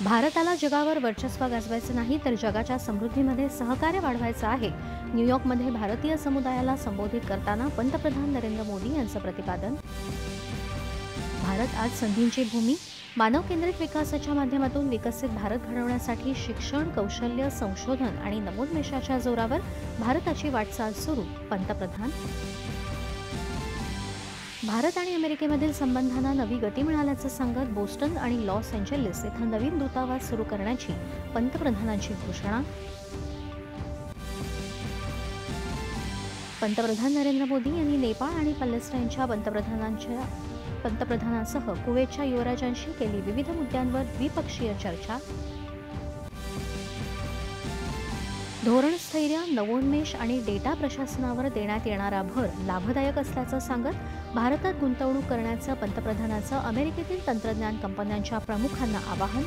भारताला जगावर वर्चस्व गाजवायचं नाही तर जगाच्या समृद्धीमध्ये सहकार्य वाढवायचं आहे. न्यूयॉर्कमध्ये भारतीय समुदायाला संबोधित करताना पंतप्रधान नरेंद्र मोदी यांचं प्रतिपादन. भारत आज संधींची भूमी. मानव केंद्रित विकासाच्या माध्यमातून विकसित भारत घडवण्यासाठी शिक्षण, कौशल्य, संशोधन आणि नवोन्मेषाच्या जोरावर भारताची वाटचाल सुरू. पंतप्रधान. भारत आणि अमेरिकेमधील संबंधांना नवी गती मिळाल्याचं सांगत बोस्टन आणि लॉस एंजेलिस इथं नवीन दूतावास सुरू करण्याची पंतप्रधानांची घोषणा. पंतप्रधान नरेंद्र मोदी यांनी नेपाळ आणि पॅलेस्टाईनच्या पंतप्रधानांसह कुवेतच्या युवराजांशी केली विविध मुद्द्यांवर द्विपक्षीय चर्चा. धोरण स्थैर्य, नवोन्मेष आणि डेटा प्रशासनावर देण्यात येणारा भर लाभदायक असल्याचं सांगत भारतात गुंतवणूक करण्याचं पंतप्रधानांचं अमेरिकेतील तंत्रज्ञान कंपन्यांच्या प्रमुखांना आवाहन.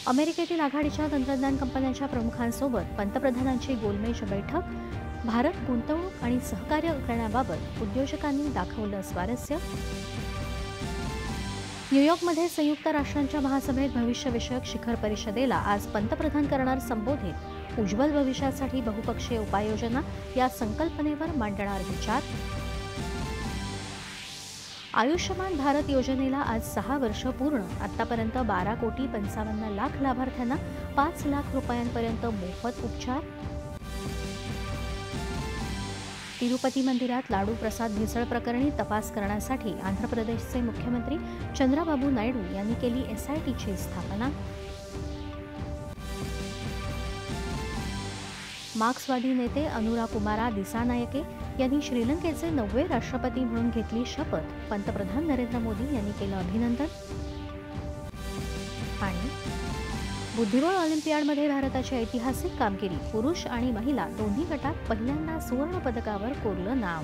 अमेरिकेतील आघाडीच्या तंत्रज्ञान कंपन्यांच्या प्रमुखांसोबत पंतप्रधानांची गोलमेज बैठक. भारत गुंतवणूक आणि सहकार्य करण्याबाबत उद्योजकांनी दाखवलं स्वारस्य. न्यूयॉर्कमध्ये संयुक्त राष्ट्रांच्या महासभेत भविष्यविषयक शिखर परिषदेला आज पंतप्रधान करणार संबोधित. उज्ज्वल भविष्यासाठी बहुपक्षीय उपाययोजना या संकल्पनेवर मांडणार विचार. आयुष्यमान भारत योजनेला आज 6 वर्ष पूर्ण. आतापर्यंत 12,55,00,000 लाभार्थ्यांना 5 लाख रुपयांपर्यंत मोफत उपचार. तिरुपती मंदिरात लाडू प्रसाद भेसळ प्रकरणी तपास करण्यासाठी आंध्र प्रदेशचे मुख्यमंत्री चंद्राबाबू नायडू यांनी केली SITची स्थापना. मार्क्सवादी नेते अनुरा कुमारा दिसानायके यांनी श्रीलंकेचे 9वे राष्ट्रपती म्हणून घेतली शपथ. पंतप्रधान नरेंद्र मोदी यांनी केलं अभिनंदन. आणि बुद्धिबळ ऑलिम्पियाडमध्ये भारताची ऐतिहासिक कामगिरी. पुरुष आणि महिला दोन्ही गटात पहिल्यांदा सुवर्ण पदकावर कोरलं नाव.